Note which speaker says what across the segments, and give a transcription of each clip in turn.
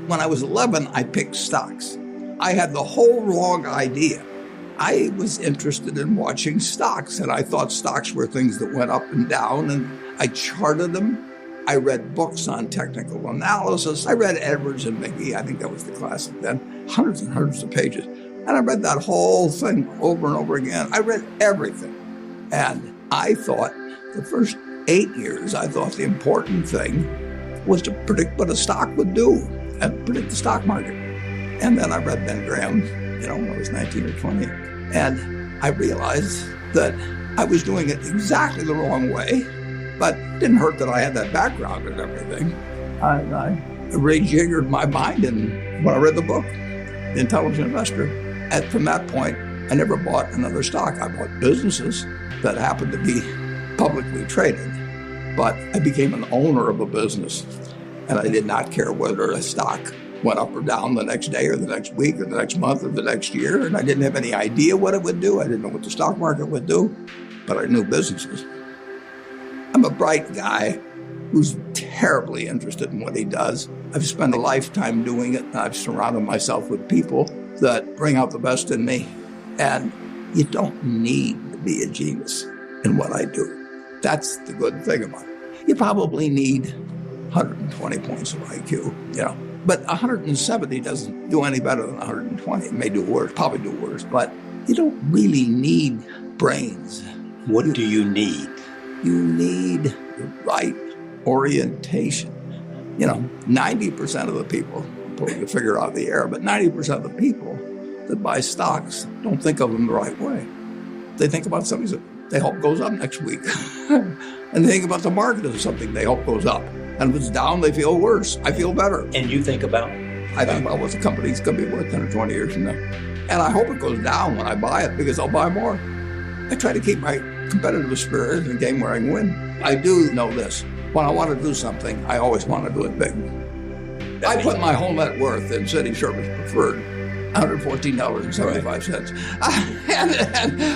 Speaker 1: When I was 11, I picked stocks. I had the whole wrong idea. I was interested in watching stocks, and I thought stocks were things that went up and down, and I charted them. I read books on technical analysis. I read Edwards and McGee. I think that was the classic then. Hundreds and hundreds of pages. And I read that whole thing over and over again. I read everything. And I thought the first 8 years, I thought the important thing was to predict what a stock would do and predict the stock market. And then I read Ben Graham, when I was 19 or 20. And I realized that I was doing it exactly the wrong way, but it didn't hurt that I had that background and everything. I rejiggered my mind and when I read the book, The Intelligent Investor. And from that point, I never bought another stock. I bought businesses that happened to be publicly traded, but I became an owner of a business, and I did not care whether a stock went up or down the next day or the next week or the next month or the next year, and I didn't have any idea what it would do. I didn't know what the stock market would do, but I knew businesses. I'm a bright guy who's terribly interested in what he does. I've spent a lifetime doing it, and I've surrounded myself with people that bring out the best in me, and you don't need to be a genius in what I do. That's the good thing about it. You probably need 120 points of IQ, but 170 doesn't do any better than 120. It may do worse, probably do worse, but you don't really need brains.
Speaker 2: What do you need?
Speaker 1: You need the right orientation. 90% of the people, pulling the figure out of the air, but 90% of the people that buy stocks don't think of them the right way. They think about something that they hope goes up next week. And they think about the market as something they hope goes up. And if it's down, they feel worse. I feel better.
Speaker 2: And you think about?
Speaker 1: I think about what the company's going to be worth 10 or 20 years from now. And I hope it goes down when I buy it because I'll buy more. I try to keep my competitive spirit in a game where I can win. I do know this. When I want to do something, I always want to do it big. I put my whole net worth in City Service Preferred, $114.75. And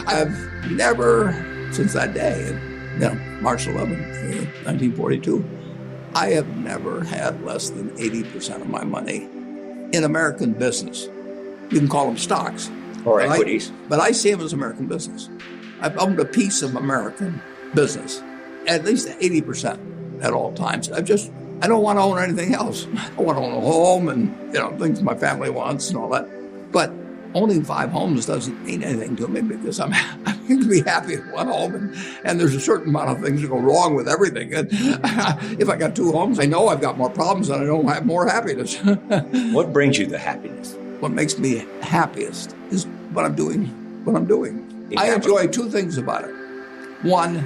Speaker 1: I've never, since that day, March 11th, 1942, I have never had less than 80% of my money in American business. You can call them stocks.
Speaker 2: Or equities.
Speaker 1: But I see them as American business. I've owned a piece of American business, at least 80% at all times. I don't want to own anything else. I want to own a home and, things my family wants and all that. But owning 5 homes doesn't mean anything to me because I'm going to be happy with one home. And there's a certain amount of things that go wrong with everything. And if I got 2 homes, I know I've got more problems and I don't have more happiness.
Speaker 2: What brings you the happiness?
Speaker 1: What makes me happiest is what I'm doing. I enjoy 2 things about it. One,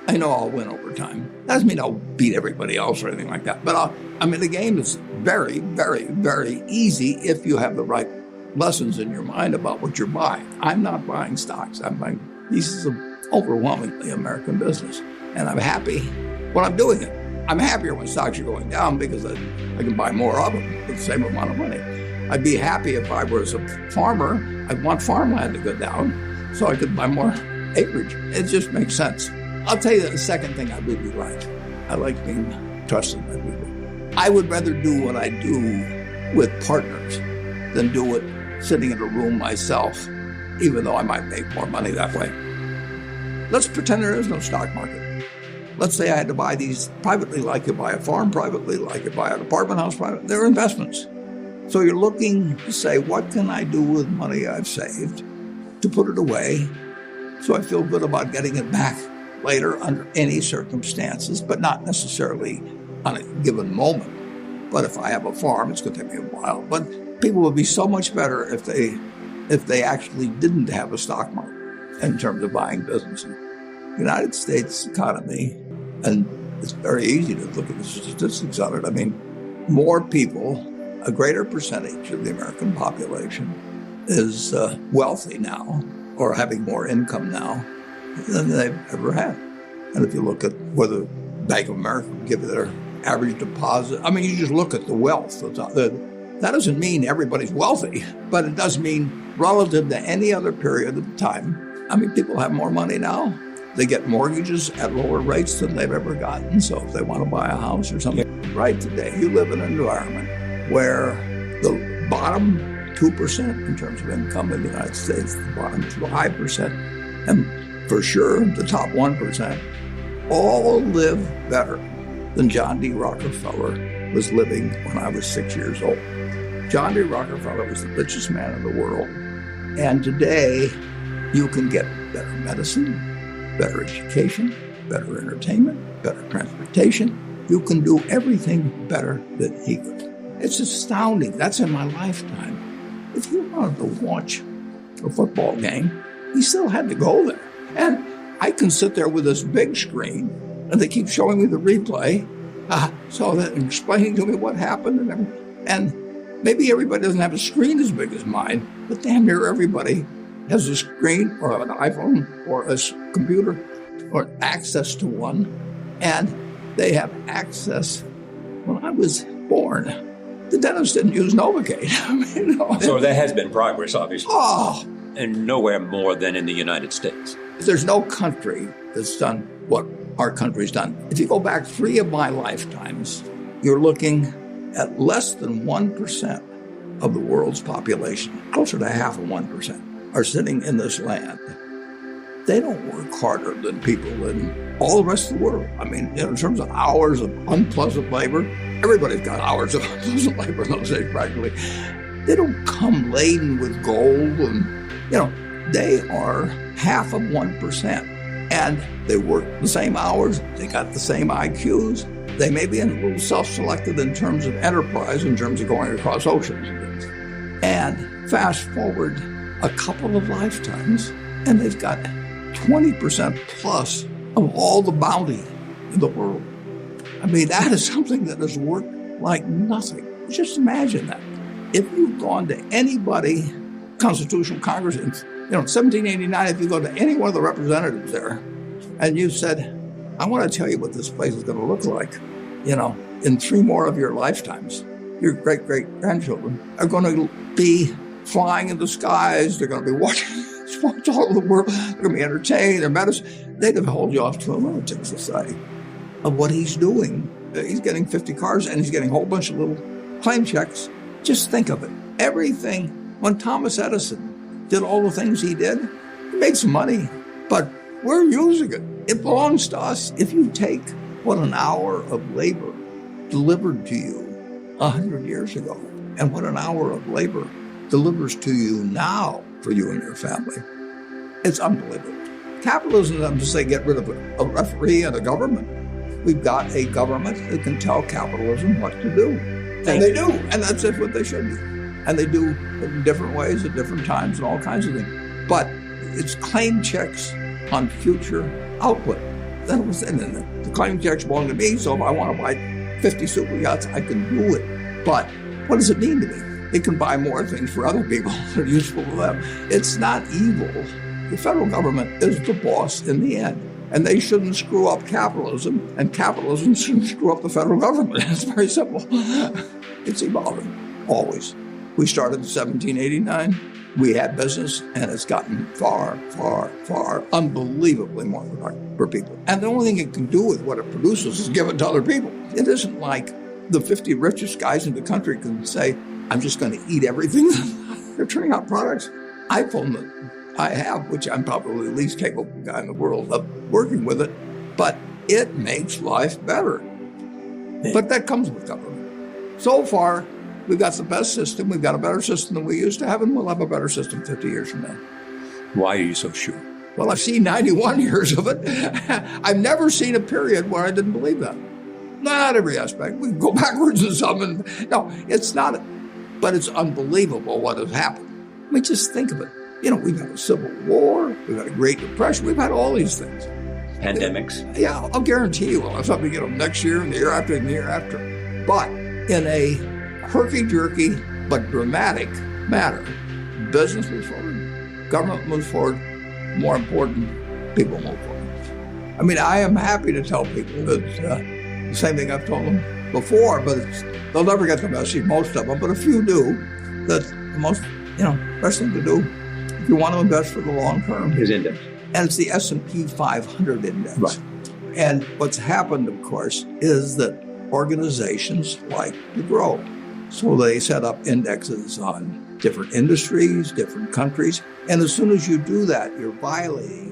Speaker 1: I know I'll win over time. That doesn't mean I'll beat everybody else or anything like that. But I'm in a game that's very, very, very easy if you have the right lessons in your mind about what you're buying. I'm not buying stocks. I'm buying pieces of overwhelmingly American business. And I'm happy when I'm doing it. I'm happier when stocks are going down because I can buy more of them for the same amount of money. I'd be happy if I was a farmer. I'd want farmland to go down so I could buy more acreage. It just makes sense. I'll tell you the second thing I really like. I like being trusted by people. I would rather do what I do with partners than do it sitting in a room myself, even though I might make more money that way. Let's pretend there is no stock market. Let's say I had to buy these privately, like you buy a farm privately, like you buy an apartment house privately. They're investments. So you're looking to say, what can I do with money I've saved to put it away so I feel good about getting it back later under any circumstances, but not necessarily on a given moment. But if I have a farm, it's going to take me a while. But people would be so much better if they actually didn't have a stock market in terms of buying businesses. The United States economy, and it's very easy to look at the statistics on it. I mean, more people, a greater percentage of the American population is wealthy now or having more income now than they've ever had. And if you look at whether Bank of America would give you their average deposit, you just look at the wealth. That doesn't mean everybody's wealthy, but it does mean relative to any other period of time. People have more money now. They get mortgages at lower rates than they've ever gotten. So if they want to buy a house or something, right today, you live in an environment where the bottom 2% in terms of income in the United States, the bottom 5%, and for sure the top 1%, all live better than John D. Rockefeller was living when I was 6 years old. John D. Rockefeller was the richest man in the world. And today, you can get better medicine, better education, better entertainment, better transportation. You can do everything better than he could. It's astounding. That's in my lifetime. If you wanted to watch a football game, he still had to go there. And I can sit there with this big screen, and they keep showing me the replay, so that explaining to me what happened and everything. And maybe everybody doesn't have a screen as big as mine, but damn near everybody has a screen or an iPhone or a computer or access to one. And they have access. When I was born, the dentist didn't use Novocaine.
Speaker 2: So there has been progress, obviously.
Speaker 1: Oh,
Speaker 2: And nowhere more than in the United States.
Speaker 1: there's no country that's done what our country's done. If you go back 3 of my lifetimes, you're looking at less than 1% of the world's population, closer to half of 1%, are sitting in this land. They don't work harder than people in all the rest of the world. I mean, in terms of hours of unpleasant labor, everybody's got hours of unpleasant labor in those days practically. They don't come laden with gold and, they are half of 1%. And they work the same hours, they got the same IQs. They may be a little self-selected in terms of enterprise, in terms of going across oceans and things. And fast forward a couple of lifetimes, and they've got 20% plus of all the bounty in the world. I mean, that is something that has worked like nothing. Just imagine that. If you've gone to anybody, Constitutional Congress, in 1789, if you go to any one of the representatives there, and you said, I want to tell you what this place is going to look like, in 3 more of your lifetimes, your great-great-grandchildren are going to be flying in the skies, they're going to be watching sports all over the world, they're going to be entertained, their medicine. They'd have hold you off to a lunatic society of what he's doing. He's getting 50 cars and he's getting a whole bunch of little claim checks. Just think of it. Everything, when Thomas Edison did all the things he did, he made some money, but we're using it. It belongs to us. If you take what an hour of labor delivered to you 100 years ago and what an hour of labor delivers to you now for you and your family, it's unbelievable. Capitalism doesn't just say get rid of a referee and a government. We've got a government that can tell capitalism what to do. And they do. And that's what they should do. And they do it in different ways at different times and all kinds of things. But it's claim checks on future output. That was, and then the claim checks belong to me, so if I want to buy 50 super yachts, I can do it. But what does it mean to me? It can buy more things for other people that are useful to them. It's not evil. The federal government is the boss in the end. And they shouldn't screw up capitalism, and capitalism shouldn't screw up the federal government. It's very simple. It's evolving, always. We started in 1789. We had business, and it's gotten far, far, far, unbelievably more productive for people. And the only thing it can do with what it produces is give it to other people. It isn't like the 50 richest guys in the country can say, I'm just going to eat everything. They're turning out products. iPhone that I have, which I'm probably the least capable guy in the world of working with it, but it makes life better. But that comes with government. So far, we've got the best system. We've got a better system than we used to have, and we'll have a better system 50 years from now.
Speaker 2: Why are you so sure?
Speaker 1: Well, I've seen 91 years of it. I've never seen a period where I didn't believe that. Not every aspect. We can go backwards in some. No, it's not. But it's unbelievable what has happened. I mean, just think of it. We've had a civil war. We've had a Great Depression. We've had all these things.
Speaker 2: Pandemics?
Speaker 1: Yeah, I'll guarantee you we'll have something next year and the year after and the year after. But in a herky-jerky but dramatic matter, business moves forward, government moves forward, more important, people move forward. I mean, I am happy to tell people that the same thing I've told them before, but they'll never get the message, most of them, but a few do, that the most, best thing to do if you want to invest for the long term
Speaker 2: Is index.
Speaker 1: And it's the S&P 500 index.
Speaker 2: Right.
Speaker 1: And what's happened, of course, is that organizations like to grow. So they set up indexes on different industries, different countries. And as soon as you do that, you're violating